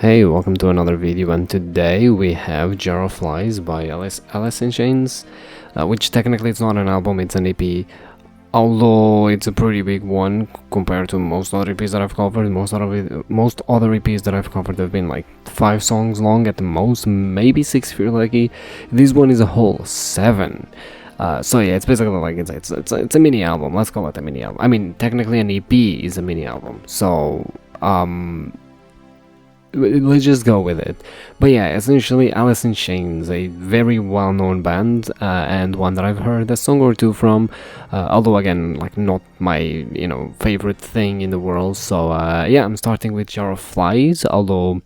Hey, welcome to another video, and today we have Jar of Flies by Alice in Chains, which technically it's not an album, it's an EP, although it's a pretty big one compared to most other EPs that I've covered. Most other EPs that I've covered have been like 5 songs long at the most, maybe 6 if you're lucky. This one is a whole 7. So yeah, it's basically like it's a mini album. Let's call it a mini album. I mean, technically an EP is a mini album, so let's just go with it. But yeah, essentially Alice in Chains, a very well-known band, and one that I've heard a song or two from, although again, like, not my favorite thing in the world. So yeah, I'm starting with Jar of Flies, although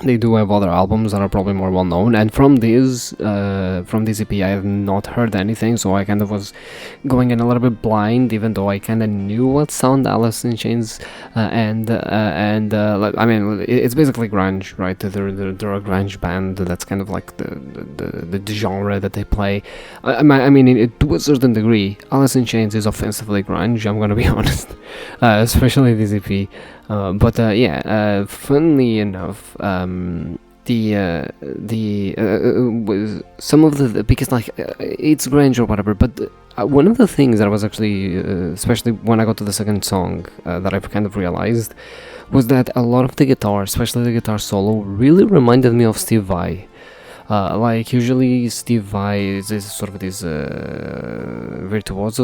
they do have other albums that are probably more well known, and from this EP I have not heard anything, so I kind of was going in a little bit blind, even though I kind of knew what sound Alice in Chains I mean, it's basically grunge, right? They're a grunge band. That's kind of like the genre that they play. I mean, to a certain degree, Alice in Chains is offensively grunge, I'm gonna be honest, especially this EP. Funnily enough, some of the because it's grunge or whatever, but one of the things that I was actually, especially when I got to the second song, that I've kind of realized was that a lot of the guitar, especially the guitar solo, really reminded me of Steve Vai. Like, usually Steve Vai is sort of this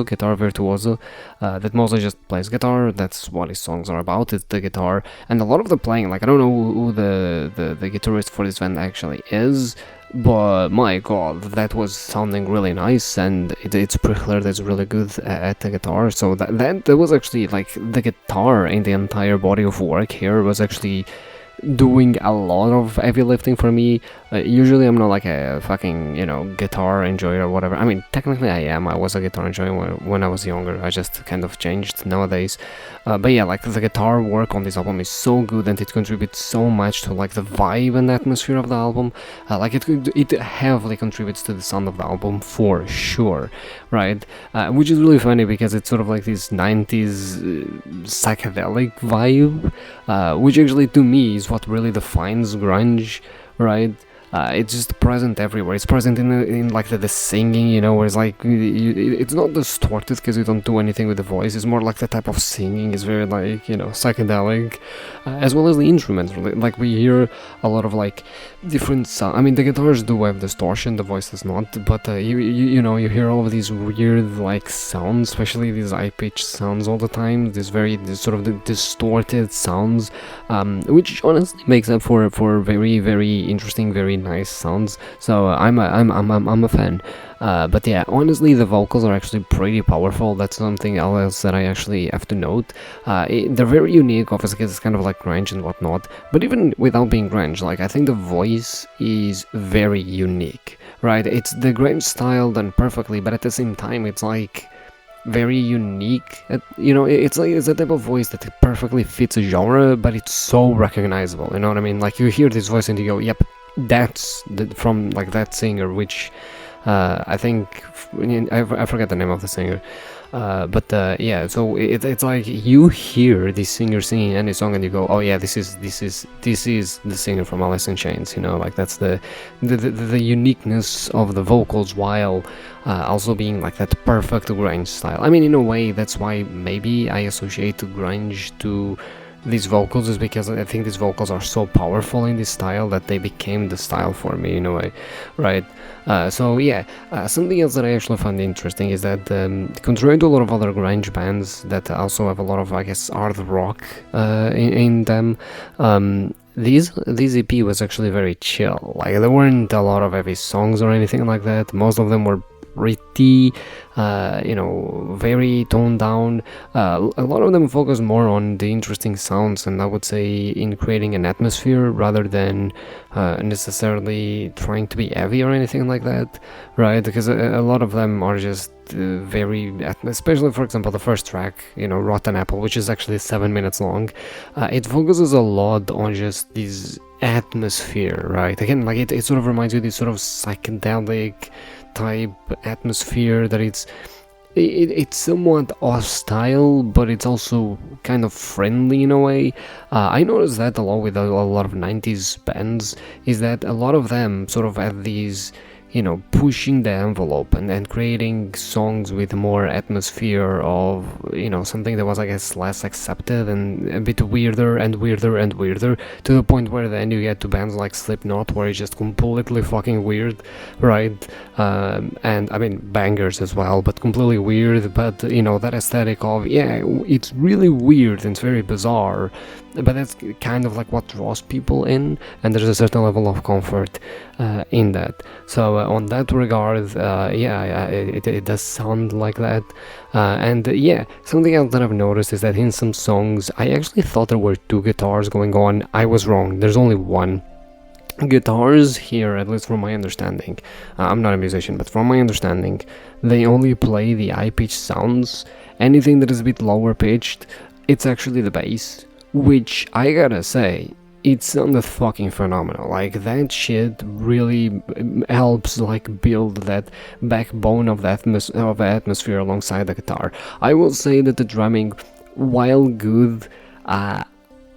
guitar virtuoso, that mostly just plays guitar. That's what his songs are about, it's the guitar. And a lot of the playing, like, I don't know who the guitarist for this band actually is, but my god, that was sounding really nice, and it's pretty clear that's really good at the guitar. So that was actually, like, the guitar in the entire body of work here was actually doing a lot of heavy lifting for me. Usually I'm not like a fucking guitar enjoyer or whatever. I mean, technically I am. I was a guitar enjoyer when I was younger. I just kind of changed nowadays. But yeah, like, the guitar work on this album is so good, and it contributes so much to, like, the vibe and atmosphere of the album. Like, it heavily contributes to the sound of the album for sure, right? Which is really funny because it's sort of like this 90s psychedelic vibe, which actually to me is what really defines grunge, right? It's just present everywhere. It's present in like the singing, where it's like it's not distorted because you don't do anything with the voice. It's more like the type of singing is very, like, psychedelic, as well as the instruments. Like, we hear a lot of, like, different sound. I mean, the guitars do have distortion, the voice does not, but you hear all of these weird, like, sounds, especially these high-pitched sounds all the time. This sort of the distorted sounds, which honestly makes up for very, very interesting, very nice sounds. So I'm a fan. But yeah, honestly, the vocals are actually pretty powerful. That's something else that I actually have to note. They're very unique, obviously, because it's kind of like grunge and whatnot. But even without being grunge, like, I think the voice is very unique, right? It's the grunge style done perfectly, but at the same time, it's like very unique. It's a type of voice that perfectly fits a genre, but it's so recognizable. You know what I mean? Like, you hear this voice and you go, "Yep, that's from, like, that singer," which I think I forget the name of the singer, yeah. So it's like you hear this singer singing any song and you go, "Oh yeah, this is the singer from Alice in Chains." Like, that's the uniqueness of the vocals, while also being like that perfect grunge style. I mean, in a way, that's why maybe I associate grunge to these vocals, is because I think these vocals are so powerful in this style that they became the style for me in a way, right? So yeah, something else that I actually found interesting is that, contrary to a lot of other grunge bands that also have a lot of, I guess, hard rock in them, this EP was actually very chill. Like, there weren't a lot of heavy songs or anything like that. Most of them were pretty, very toned down. A lot of them focus more on the interesting sounds, and I would say in creating an atmosphere rather than necessarily trying to be heavy or anything like that, right? Because a lot of them are just very, especially, for example, the first track, Rotten Apple, which is actually 7 minutes long. It focuses a lot on just this atmosphere, right? Again, like, it sort of reminds you of this sort of psychedelic type atmosphere that it's it's somewhat hostile, but it's also kind of friendly in a way. I noticed that a lot with a lot of 90s bands, is that a lot of them sort of had these, pushing the envelope and creating songs with more atmosphere of, something that was, I guess, less accepted and a bit weirder and weirder and weirder, to the point where then you get to bands like Slipknot, where it's just completely fucking weird, right? And I mean, bangers as well, but completely weird. But, that aesthetic of, yeah, it's really weird and it's very bizarre, but that's kind of like what draws people in, and there's a certain level of comfort in that. So on that regard, it does sound like that. And yeah, something else that I've noticed is that in some songs, I actually thought there were two guitars going on. I was wrong. There's only one. Guitars here, at least from my understanding, I'm not a musician, but from my understanding, they only play the high pitched sounds. Anything that is a bit lower pitched, it's actually the bass, which I gotta say, it sounded fucking phenomenal. Like, that shit really helps like build that backbone of the atmosphere alongside the guitar. I will say that the drumming, while good,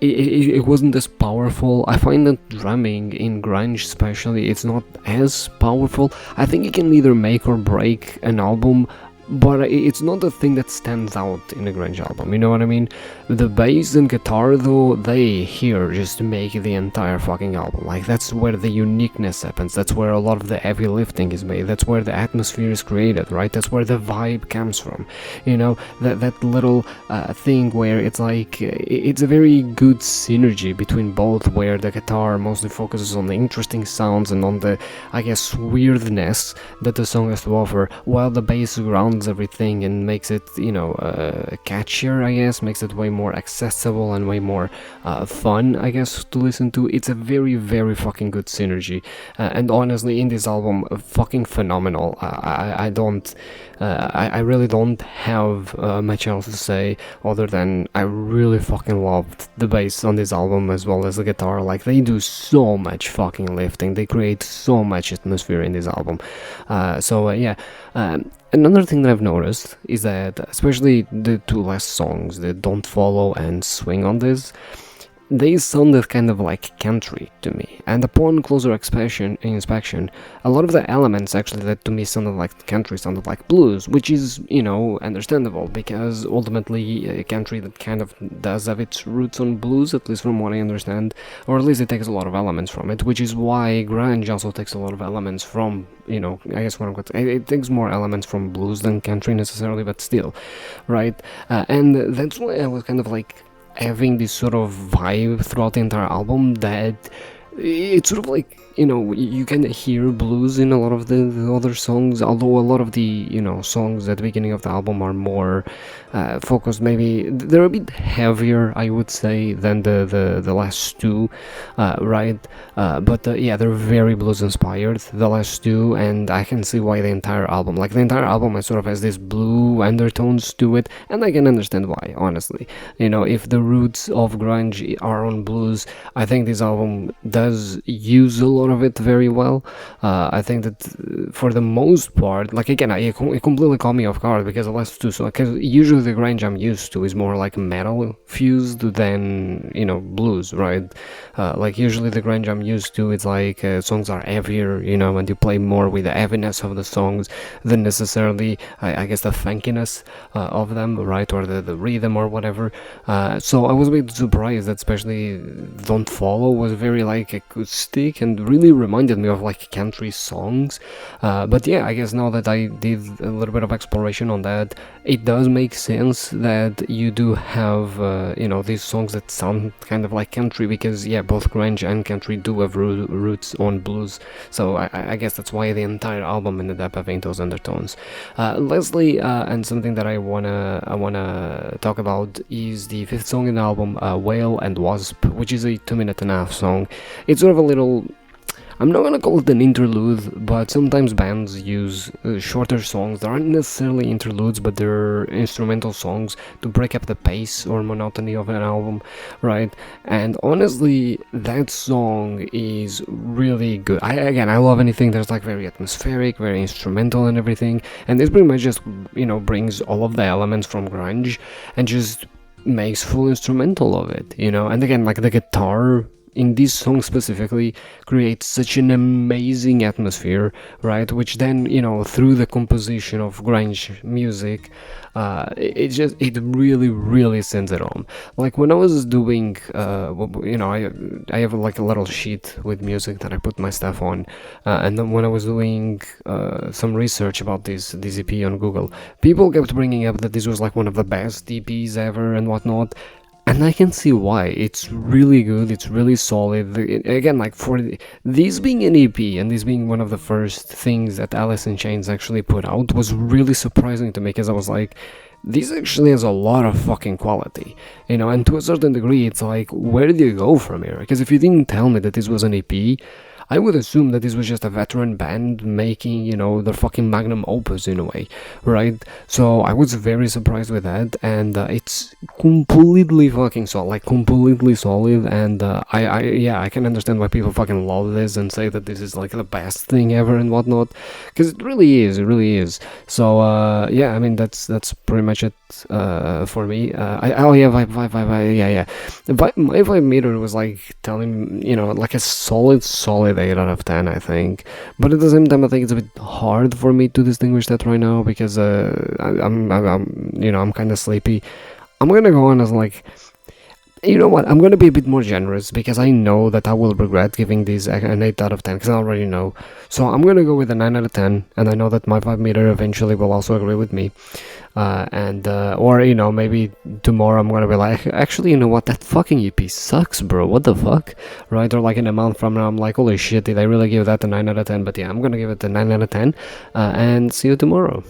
it wasn't as powerful. I find that drumming in grunge especially, it's not as powerful. I think it can either make or break an album, but it's not the thing that stands out in a grunge album, you know what I mean? The bass and guitar, though, they here just make the entire fucking album. Like, that's where the uniqueness happens, that's where a lot of the heavy lifting is made, that's where the atmosphere is created, right? That's where the vibe comes from, that little thing where it's like, it's a very good synergy between both, where the guitar mostly focuses on the interesting sounds and on the, I guess, weirdness that the song has to offer, while the bass grounds everything and makes it, catchier, I guess, makes it way more accessible and way more fun, I guess, to listen to. It's a very, very fucking good synergy, and honestly, in this album, fucking phenomenal. I really don't have much else to say other than I really fucking loved the bass on this album as well as the guitar. Like, they do so much fucking lifting, they create so much atmosphere in this album. Another thing that I've noticed is that, especially the two last songs, the Don't Follow and Swing on this, they sounded kind of like country to me, and upon closer inspection, a lot of the elements actually that to me sounded like country sounded like blues, which is, understandable, because ultimately country that kind of does have its roots on blues, at least from what I understand, or at least it takes a lot of elements from it, which is why grunge also takes a lot of elements from, I guess it takes more elements from blues than country necessarily, but still, right? And that's why I was kind of like having this sort of vibe throughout the entire album, that it's sort of like, you can hear blues in a lot of the other songs, although a lot of the, songs at the beginning of the album are more focused, maybe they're a bit heavier, I would say, than the last two, right? But they're very blues inspired, the last two, and I can see why the entire album sort of has this blue undertones to it, and I can understand why, honestly. If the roots of grunge are on blues, I think this album does use a lot of it very well. I think that for the most part, like, again, it completely caught me off guard, because the last two songs, because usually the grunge I'm used to is more like metal fused than, blues, right? Like, usually the grunge I'm used to, it's like songs are heavier, and you play more with the heaviness of the songs than necessarily, I guess, the funkiness of them, right? Or the rhythm or whatever. So I was a bit surprised that especially Don't Follow was very like acoustic and really reminded me of like country songs. But yeah, I guess now that I did a little bit of exploration on that, it does make sense that you do have these songs that sound kind of like country, because yeah, both grunge and country do have roots on blues. So I guess that's why the entire album ended up having those undertones. Leslie, and something that I wanna talk about is the fifth song in the album, Whale and Wasp, which is a 2.5 minute song. It's sort of a little, I'm not gonna call it an interlude, but sometimes bands use shorter songs that aren't necessarily interludes, but they're instrumental songs to break up the pace or monotony of an album, right? And honestly, that song is really good. I love anything that's like very atmospheric, very instrumental and everything, and this pretty much just, brings all of the elements from grunge and just makes full instrumental of it, and again, like the guitar in this song specifically creates such an amazing atmosphere, right? Which then, through the composition of grunge music, it really, really sends it on. Like when I was doing, I have like a little sheet with music that I put my stuff on, and then when I was doing some research about this EP on Google, people kept bringing up that this was like one of the best EPs ever and whatnot. And I can see why. It's really good, it's really solid. Again, like for this being an EP and this being one of the first things that Alice in Chains actually put out was really surprising to me, because I was like, this actually has a lot of fucking quality, and to a certain degree it's like, where do you go from here? Because if you didn't tell me that this was an EP, I would assume that this was just a veteran band making, their fucking magnum opus in a way, right? So I was very surprised with that, and it's completely fucking solid, like completely solid, and I can understand why people fucking love this and say that this is like the best thing ever and whatnot, because it really is. So I mean that's pretty much it for me. My vibe meter was like telling, like a solid 8 out of 10, I think. But at the same time, I think it's a bit hard for me to distinguish that right now, because I'm kind of sleepy. I'm gonna go on as like, you know what, I'm gonna be a bit more generous, because I know that I will regret giving these an 8 out of 10, because I already know. So I'm gonna go with a 9 out of 10, and I know that my vibe meter eventually will also agree with me. Or maybe tomorrow I'm gonna be like, actually, you know what, that fucking EP sucks, bro, what the fuck, right? Or like in a month from now I'm like, holy shit, did I really give that a 9 out of 10? But yeah, I'm gonna give it a 9 out of 10, and see you tomorrow.